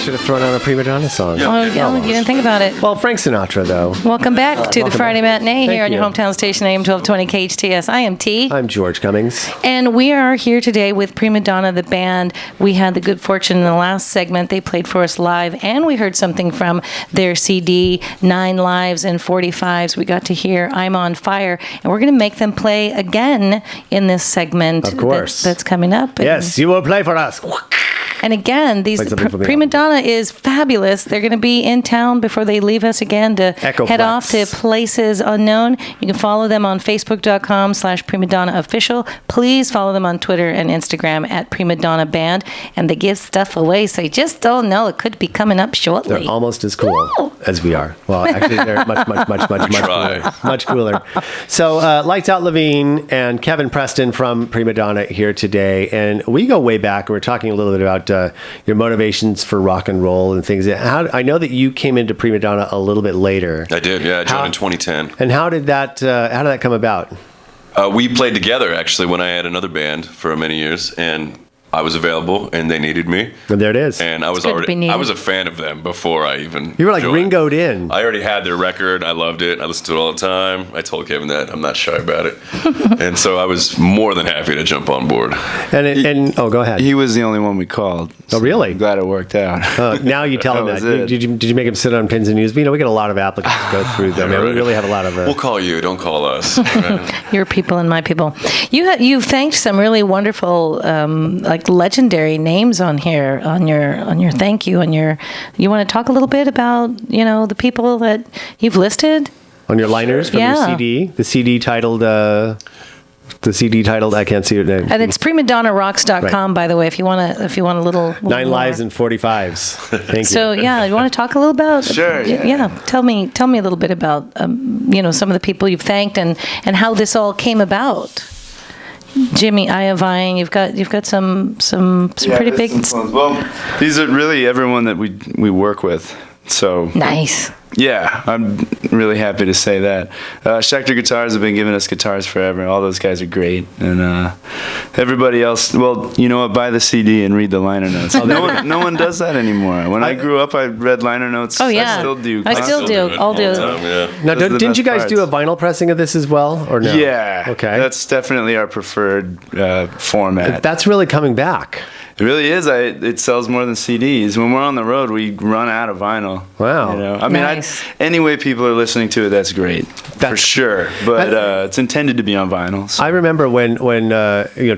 should have thrown on a Prima Donna song. Oh, you didn't think about it. Well, Frank Sinatra, though. Welcome back to the Friday Matinee here on your you. hometown station, AM 1220 KHTS. I am T. I'm George Cummings. And we are here today with Prima Donna, the band. We had the good fortune in the last segment. They played for us live, and we heard something from their CD, 9 Lives and 45s. We got to hear I'm on Fire, and we're going to make them play again in this segment. Of course. That's coming up. Yes, you will play for us. And again, Prima Donna is fabulous. They're going to be in town before they leave us again to head off to places unknown. You can follow them on Facebook.com/Prima Donna Official. Please follow them on Twitter and Instagram at Prima Donna Band. And they give stuff away, so you just don't know. It could be coming up shortly. They're almost as cool as we are. Well, actually, they're much cooler. Much cooler. So, Lights Out Levine and Kevin Preston from Prima Donna here today. And we go way back. We're talking a little bit about your motivations for rock and roll and things. I know that you came into Prima Donna a little bit later. I did, yeah. I joined in 2010. And how did that come about? We played together, actually, when I had another band for many years, and I was available, and they needed me. And there it is. And I was a fan of them before I even You were like joined. Ringo'd in. I already had their record. I loved it. I listened to it all the time. I told Kevin that. I'm not shy about it. And so I was more than happy to jump on board. Go ahead. He was the only one we called. Oh, really? I'm glad it worked out. Now you tell him that. Did you make him sit on pins and news? We get a lot of applicants to go through them. Yeah, right. We really have a lot of... We'll call you. Don't call us. Right? Your people and my people. You've thanked some really wonderful, legendary names on here on your thank you, and you want to talk a little bit about the people that you've listed on your liners from your CD, the CD titled I can't see it. And it's primadonnarocks.com, by the way, if you want a little 9 Lives and 45s. Thank you. So you want to talk a little about? Sure. Yeah. Tell me a little bit about some of the people you've thanked and how this all came about. Jimmy Iovine, you've got some pretty big. Well, these are really everyone that we work with. So nice. Yeah, I'm really happy to say that. Schecter Guitars have been giving us guitars forever. All those guys are great, and everybody else. Well, you know what? Buy the CD and read the liner notes. No one does that anymore. When I grew up, I read liner notes. Oh yeah, I still do. I'll do. Now, didn't you guys do a vinyl pressing of this as well, or no? Yeah. Okay. That's definitely our preferred format. That's really coming back. It really is. It sells more than CDs. When we're on the road, we run out of vinyl. Wow. I mean, any way people are listening to it, that's great. For sure. But it's intended to be on vinyl. So. I remember when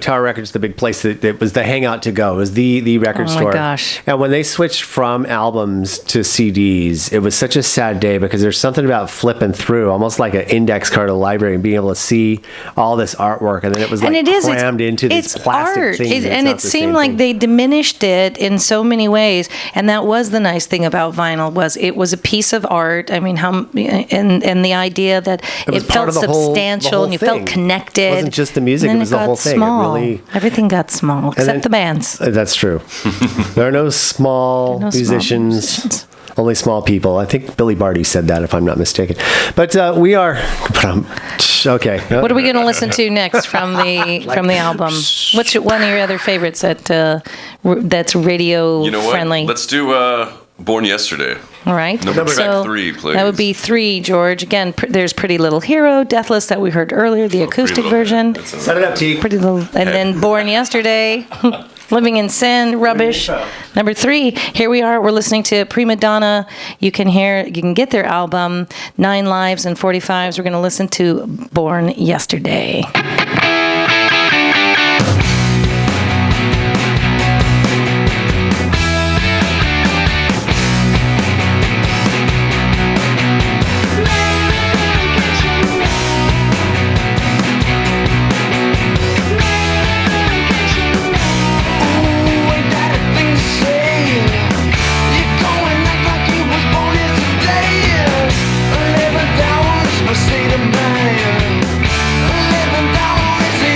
Tower Records, the big place that was the hangout to go, it was the record store. Oh my gosh. And when they switched from albums to CDs, it was such a sad day because there's something about flipping through, almost like an index card of the library, and being able to see all this artwork, and then it was crammed into these plastic art. things. And it seemed like they diminished it in so many ways, and that was the nice thing about vinyl, was it was a piece of art. I mean, and the idea that it felt substantial and you felt connected. It wasn't just the music; it was the whole thing. Small. Everything got small except the bands. That's true. There are no small musicians. Only small people. I think Billy Barty said that, if I'm not mistaken. But we are okay. What are we going to listen to next from the album? What's one of your other favorites that's radio friendly? Let's do Born Yesterday. All right. Number 3, please. That would be 3, George. Again, there's Pretty Little Hero, Deathless that we heard earlier, the acoustic version. Set it up, T. Pretty Little, and then Born Yesterday. Living in Sin, Rubbish. Number 3, here we are. We're listening to Prima Donna. You can get their album, 9 Lives and 45s. We're going to listen to Born Yesterday. Living down is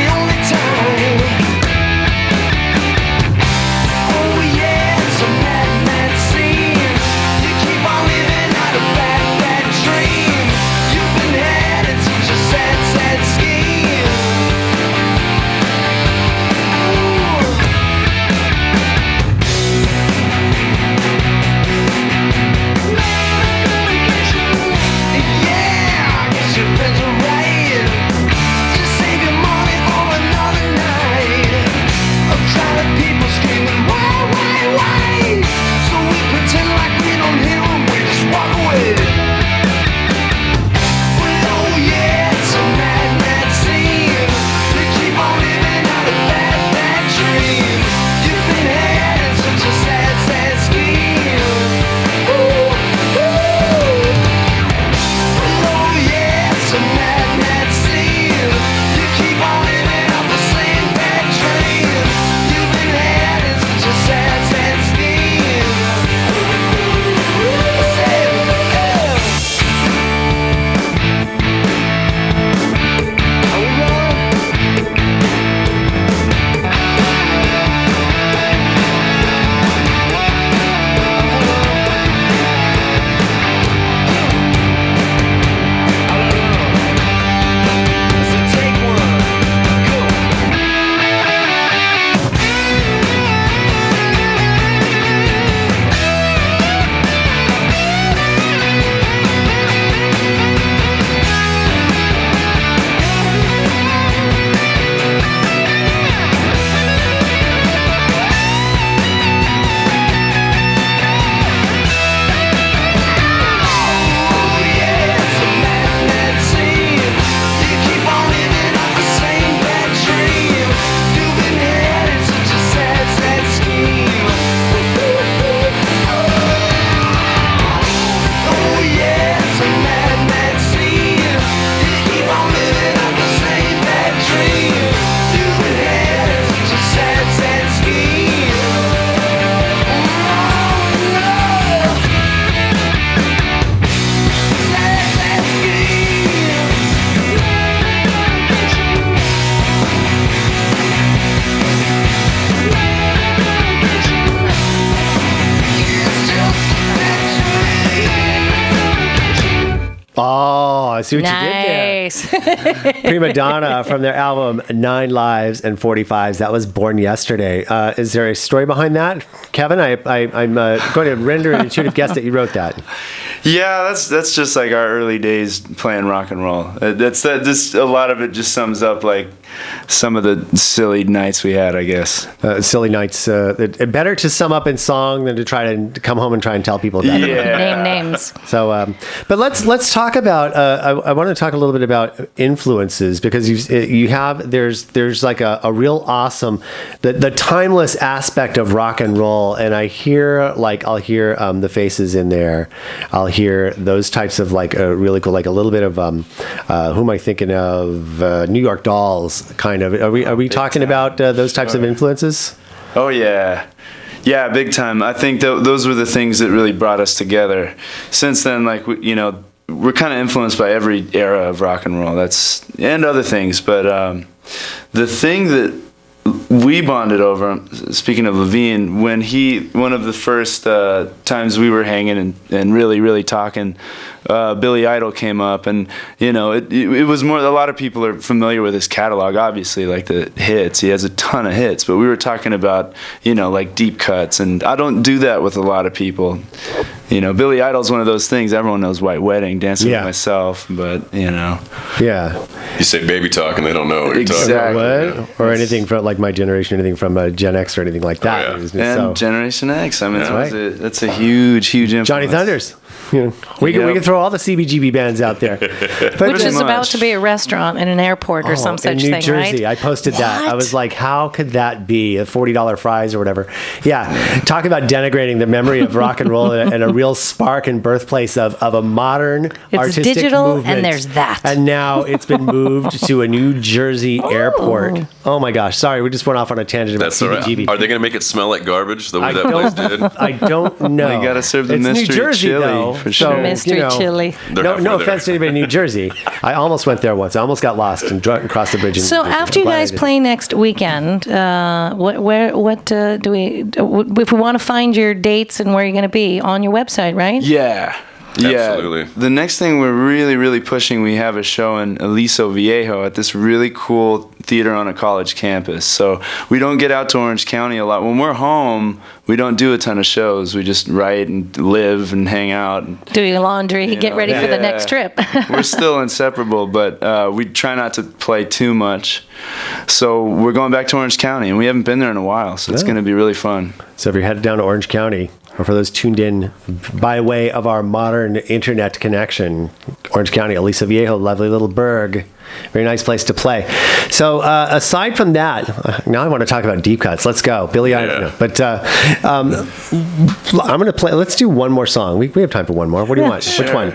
Oh, I see what you did there. Prima Donna from their album 9 Lives and 45s. That was born yesterday. Is there a story behind that, Kevin? I'm going to render an intuitive guess that you wrote that. Yeah, that's just like our early days playing rock and roll. Just a lot of it just sums up like some of the silly nights we had, I guess. Silly nights. Better to sum up in song than to try to come home and try and tell people that. Yeah. Name names. So, but let's talk about. I want to talk a little bit about influences, because there's like a real awesome the timeless aspect of rock and roll, and I'll hear the Faces in there. I'll hear those types of like really cool, like a little bit of who am I thinking of? New York Dolls, kind of. Are we talking about those types of influences? Oh yeah. Yeah, big time. I think those were the things that really brought us together. Since then, like, we're kind of influenced by every era of rock and roll. And other things. But the thing that we bonded over, speaking of Levine, one of the first times we were hanging and really, really talking, Billy Idol came up, and it was more. A lot of people are familiar with his catalog, obviously, like the hits. He has a ton of hits, but we were talking about like deep cuts, and I don't do that with a lot of people. Billy Idol's one of those things. Everyone knows White Wedding, Dancing with Myself, but Yeah. You say baby talk and they don't know what you're Exactly. talking about. What? Or anything from like my generation, anything from Gen X or anything like that. Oh, And Generation X. I mean, Right. that's a huge influence. Johnny Thunders. We can throw all the CBGB bands out there. But Which is about to be a restaurant in an airport or some such in New thing, Jersey, right? I posted that. I was like, how could that be? $40 fries or whatever. Yeah. Talk about denigrating the memory of rock and roll and a real spark and birthplace of a modern artistic digital, movement. and there's that. And now it's been moved to a New Jersey airport. Oh my gosh. Sorry, we just went off on a tangent about That's all right. CBGB. Are they going to make it smell like garbage the way that place did? I don't know. You gotta serve the it's mystery New Jersey, chili, though, for so, sure. Mystery chili. No offense to anybody in New Jersey. I almost went there once. I almost got lost and crossed the bridge. So after you guys play next weekend, what do we? If we want to find your dates and where you're going to be on your website, right? Yeah. Absolutely. Yeah. The next thing we're really, really pushing, we have a show in Aliso Viejo at this really cool theater on a college campus. So we don't get out to Orange County a lot. When we're home, we don't do a ton of shows. We just write and live and hang out. Do your laundry, get ready for the next trip. We're still inseparable, but we try not to play too much. So we're going back to Orange County, and we haven't been there in a while, so it's going to be really fun. So if you're headed down to Orange County, or for those tuned in by way of our modern internet connection, Orange County, Aliso Viejo, lovely little burg. Very nice place to play. So aside from that, now I want to talk about deep cuts. Let's go. Billy Idol. No, but I'm going to play. Let's do one more song. We have time for one more. What do you want? Sure. Which one?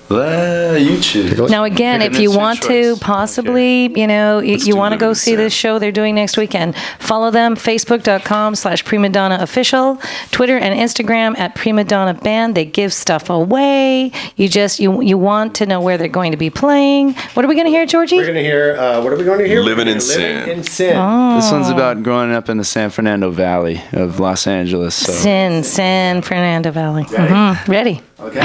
You choose. Now, again, if you want to possibly, you want to go see this show they're doing next weekend, follow them, facebook.com/primadonna official, Twitter and Instagram at Prima Donna Band. They give stuff away. You want to know where they're going to be playing. What are we going to hear, Georgie? We're going to hear, what are we going to hear? Living in Sin. Living in Sin. Oh. This one's about growing up in the San Fernando Valley of Los Angeles. So. San Fernando Valley. Ready? Mm-hmm. Ready. Okay.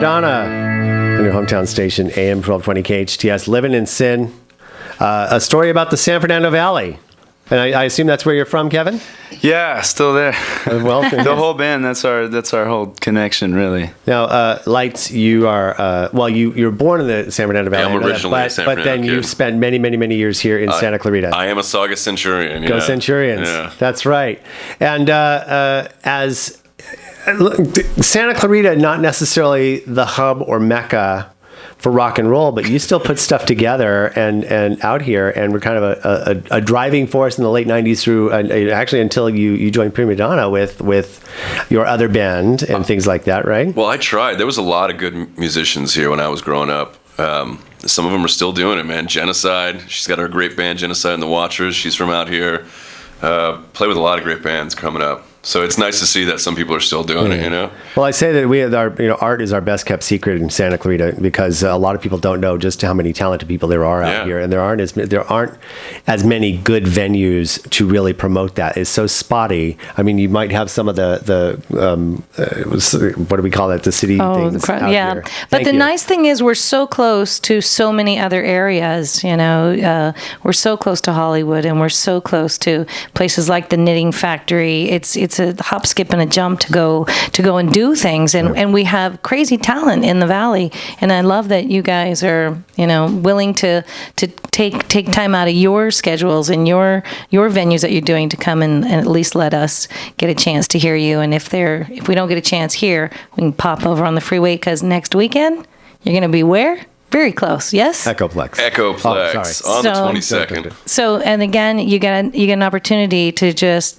Donna on your hometown station, AM 1220 KHTS, Living in Sin. A story about the San Fernando Valley. And I assume that's where you're from, Kevin? Yeah, still there. Well, the whole band, that's our whole connection, really. Now, Lights, you are, you're born in the San Fernando Valley. Yeah, I'm originally a San Fernando But then kid. you've spent many, many, many years here in Santa Clarita. I am a Saugus Centurion. Go Centurions. Yeah. That's right. And as Santa Clarita, not necessarily the hub or mecca for rock and roll, but you still put stuff together and out here, and we're kind of a driving force in the late 90s through actually until you joined Prima Donna with your other band and things like that, right? Well, I tried. There was a lot of good musicians here when I was growing up. Some of them are still doing it, man. Genocide, she's got her great band Genocide and the Watchers. She's from out here. Play with a lot of great bands coming up. So it's nice to see that some people are still doing it, you know? Well, I say that art is our best kept secret in Santa Clarita because a lot of people don't know just how many talented people there are out here, and there aren't as many good venues to really promote that. It's so spotty. I mean, you might have some of the what do we call that? The city things out here. But the nice thing is we're so close to so many other areas. You know, we're so close to Hollywood, and we're so close to places like the Knitting Factory. It's a hop, skip, and a jump to go and do things, and we have crazy talent in the valley. And I love that you guys are, willing to take time out of your schedules and your venues that you're doing to come and at least let us get a chance to hear you. And if we don't get a chance here, we can pop over on the freeway, because next weekend you're going to be where? Very close, yes? Echoplex. On the 22nd. So, and again, you get an opportunity to just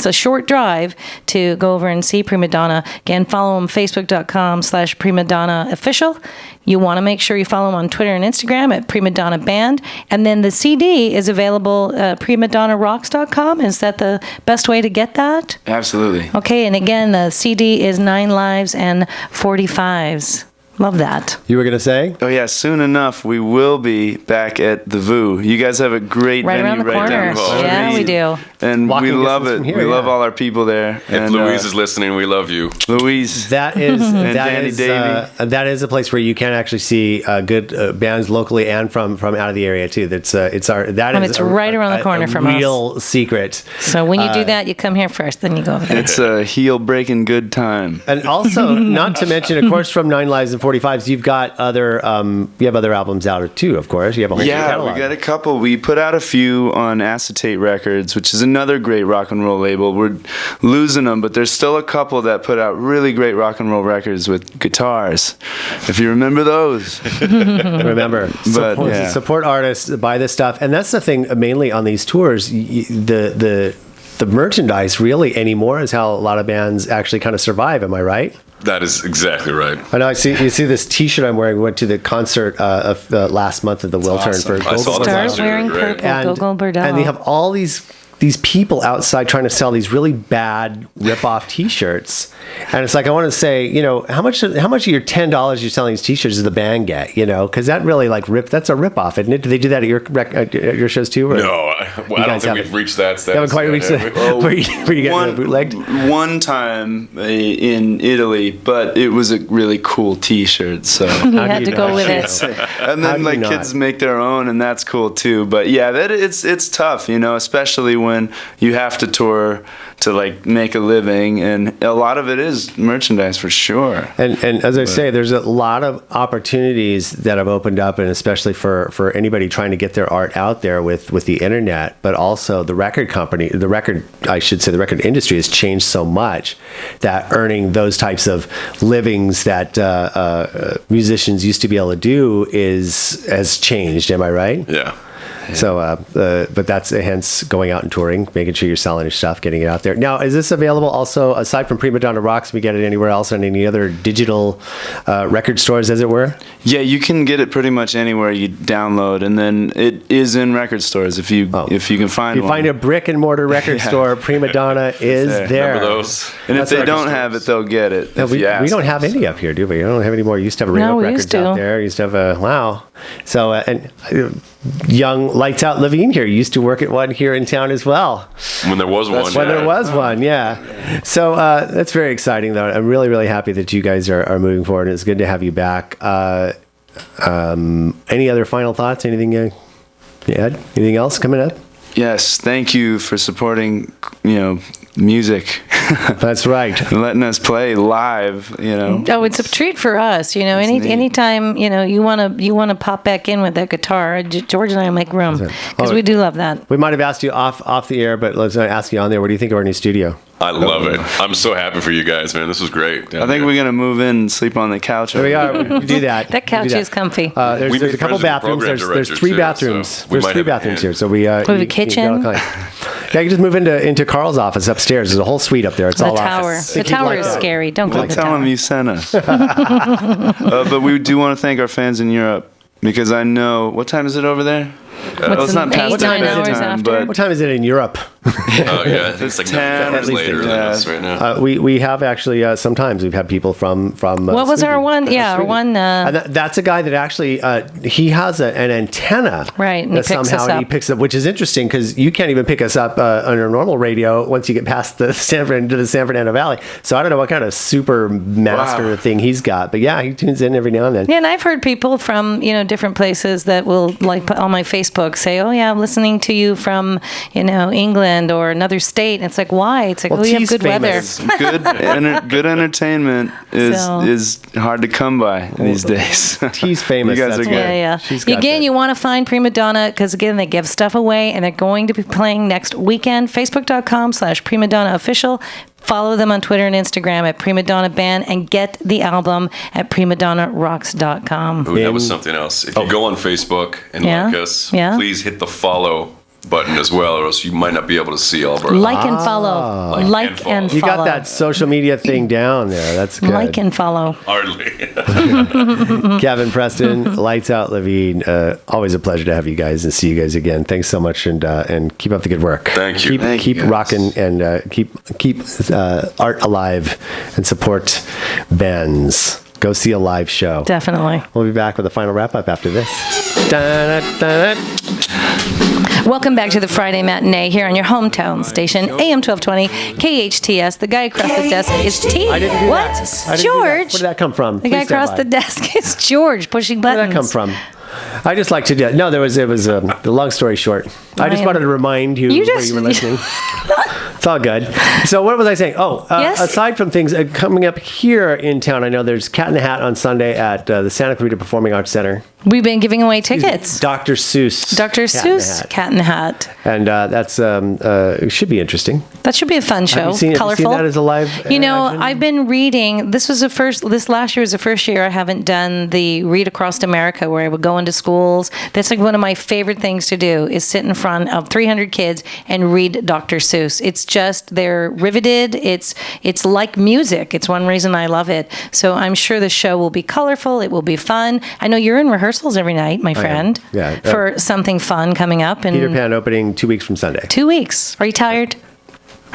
a short drive to go over and see Prima Donna. Again, follow them Facebook.com/Prima Donna Official. You want to make sure you follow them on Twitter and Instagram at Prima Donna Band. And then the CD is available at primadonnarocks.com. Is that the best way to get that? Absolutely. Okay, and again, the CD is 9 Lives and 45s. Love that. You were going to say? Oh, yeah. Soon enough, we will be back at the VU. You guys have a great venue around the corner. down the street. Yeah, we do. And we love it. Here, we love all our people there. If Louise is listening, we love you. Louise. That is Danny Davey. That is a place where you can actually see good bands locally and from out of the area too. It's right around the corner from us. Real secret. So when you do that, you come here first, then you go over there. It's a heel-breaking good time. And also, not to mention, of course, from 9 Lives and 45s, you've got other albums out too. Of course, you have a whole catalog. We got a couple. We put out a few on Acetate Records, which is another great rock and roll label. We're losing them, but there's still a couple that put out really great rock and roll records with guitars. If you remember those. Remember, support artists, buy this stuff, and that's the thing. Mainly on these tours, the merchandise really anymore is how a lot of bands actually kind of survive. Am I right? That is exactly right. I know. You see this T-shirt I'm wearing. We went to the concert of last month at the Wiltern for I saw Goldberg. that last Start wearing year, purple, Goldberg. And they have all these people outside trying to sell these really bad rip-off T-shirts, and it's like I want to say, how much of your $10 you're selling these T-shirts does the band get? Because that really that's a rip-off, isn't it? Do they do that at your shows too? Or? No, I don't think we've reached that status. You haven't quite reached that. Where you get bootlegged? One time in Italy, but it was a really cool T-shirt, so you had to go with it. And then kids make their own, and that's cool too. But yeah, it's tough, especially when you have to tour to make a living, and a lot of it is merchandise for sure. And as I say, there's a lot of opportunities that have opened up, and especially for anybody trying to get their art out there with the internet, but also the record industry has changed so much that earning those types of livings that musicians used to be able to do has changed. Am I right? Yeah. So, but that's hence going out and touring, making sure you're selling your stuff, getting it out there. Now, is this available also, aside from Prima Donna Rocks, we get it anywhere else on any other digital record stores, as it were? Yeah, you can get it pretty much anywhere you download, and then it is in record stores if you can find one. If you find a brick and mortar record store, Prima Donna is there. Remember those? And if they don't have it, they'll get it. No, we don't have any up here, do we? We don't have any more. You used to have a radio records out there. You used to have a wow. So young Lights Out Levine here. You used to work at one here in town as well. When there was one. When there was one, yeah. So that's very exciting, though. I'm really, really happy that you guys are moving forward. It's good to have you back. Any other final thoughts? Anything, Ed? Anything else coming up? Yes, thank you for supporting, music. That's right. And letting us play live, Oh, it's a treat for us. Anytime, you want to pop back in with that guitar, George and I make room because we do love that. We might have asked you off the air, but let's ask you on there. What do you think of our new studio? I love it. I'm so happy for you guys, man. This was great. I think we're going to move in and sleep on the couch. There we are. We do that. That couch is comfy. There's a couple bathrooms. There's three bathrooms. There's three bathrooms here. So we have a kitchen. Yeah, you can just move into Carl's office upstairs. There's a whole suite up there. It's all tower. The tower is scary. Don't go to the tower. Tell them you sent us. But we do want to thank our fans in Europe because I know, what time is it over there? It's not past 9 hours after. What time is it in Europe? Oh, yeah. It's like 9 hours later than us right now. We have actually, sometimes we've had people from what was our one? Yeah, our one. That's a guy that actually, he has an antenna. Right, and he picks up, which is interesting because you can't even pick us up on your normal radio once you get past the San Fernando Valley. So I don't know what kind of super master thing he's got. But yeah, he tunes in every now and then. Yeah, and I've heard people from, different places that will put on my Facebook say, oh yeah, I'm listening to you from, England or another state. And it's like, why? It's like, we have good famous. weather. Good entertainment is hard to come by these days. He's famous. You guys are good. Yeah. Again, you want to find Prima Donna because, again, they give stuff away and they're going to be playing next weekend. Facebook.com/Prima Donna Official. Follow them on Twitter and Instagram at Prima Donna Band and get the album at primadonnarocks.com. Ooh, that was something else. If you go on Facebook and like us, please hit the follow button as well, or else you might not be able to see all of our like and follow. Like and follow. You got that social media thing down there. That's good. Like and follow. Hardly. Kevin, Preston, Lights Out Levine. Always a pleasure to have you guys and see you guys again. Thanks so much, and keep up the good work. Thank you. Keep rocking and keep art alive and support bands. Go see a live show. Definitely. We'll be back with a final wrap up after this. Welcome back to the Friday Matinee here on your hometown station, AM 1220, KHTS. The guy across the desk is T. I didn't do what? That. George. Where did that come from? The guy across the desk is George pushing buttons. Where did that come from? I just like to do it. No, it was a long story short. I just wanted to remind you where you were listening. It's all good. So what was I saying? Yes? Aside from things coming up here in town, I know there's Cat in the Hat on Sunday at the Santa Clarita Performing Arts Center. We've been giving away tickets. Dr. Seuss. Cat in the Hat. And that's it should be interesting. That should be a fun show. Have you colorful. Seen that as a live? I've been reading. This last year was the first year I haven't done the Read Across America, where I would go into schools. That's like one of my favorite things to do is sit in front of 300 kids and read Dr. Seuss. It's just, they're riveted. It's like music. It's one reason I love it. So I'm sure the show will be colorful. It will be fun. I know you're in rehearsals every night, my friend. Yeah. For something fun coming up. And Peter Pan opening 2 weeks from Sunday. 2 weeks. Are you tired?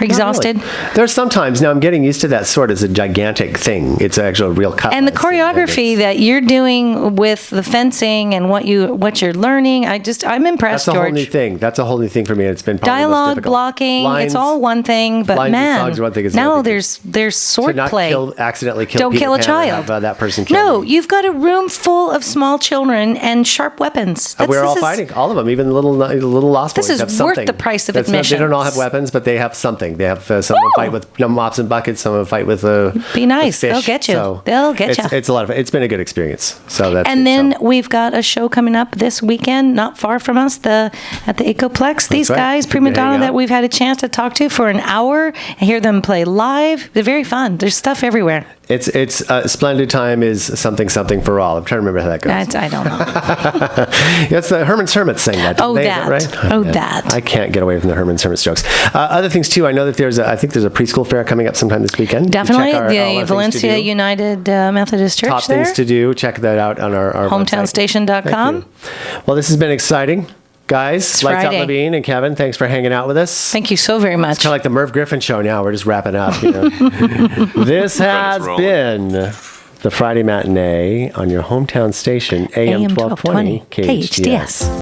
Are you exhausted? Really. There's sometimes, now I'm getting used to that sort as a gigantic thing. It's an actual real cut. And the choreography that you're doing with the fencing and what you're learning, I'm impressed, That's a George. whole new thing. That's a whole new thing for me. It's been probably dialogue, most difficult. blocking, lines, it's all one thing, but lines man, and songs are one thing, it's now another thing. there's sword to not play. Accidentally kill Don't Peter kill a Pan child. Have, that person killed No, him. you've got a room full of small children and sharp weapons. We're all fighting, all of them, even the little lost this boys is have worth something. the price of They admission. don't all have weapons, but they have something. They have some fight with mops and buckets, some fight with Be nice. with fish. They'll get you. So They'll get you. It's a lot of fun. It's been a good experience. So that's and then we've got a show coming up this weekend, not far from us, at the Ecoplex. These guys, Prima Donna, that we've had a chance to talk to for an hour and hear them play live. They're very fun. There's stuff everywhere. It's Splendid Time is something for all. I'm trying to remember how that goes. I don't know. It's the Herman's Hermits saying that. Oh, that. Is that right? Oh, that. I can't get away from the Herman's Hermits jokes. Other things too. I know that there's a preschool fair coming up sometime this weekend. Definitely, the Valencia United Methodist Church. Top there. things to do. Check that out on our hometownstation.com. Well, this has been exciting. Guys, Lights Out Friday. Levine and Kevin, thanks for hanging out with us. Thank you so very much. It's kind of like the Merv Griffin show now. We're just wrapping up. This has been the Friday Matinee on your hometown station, AM 1220 KHTS.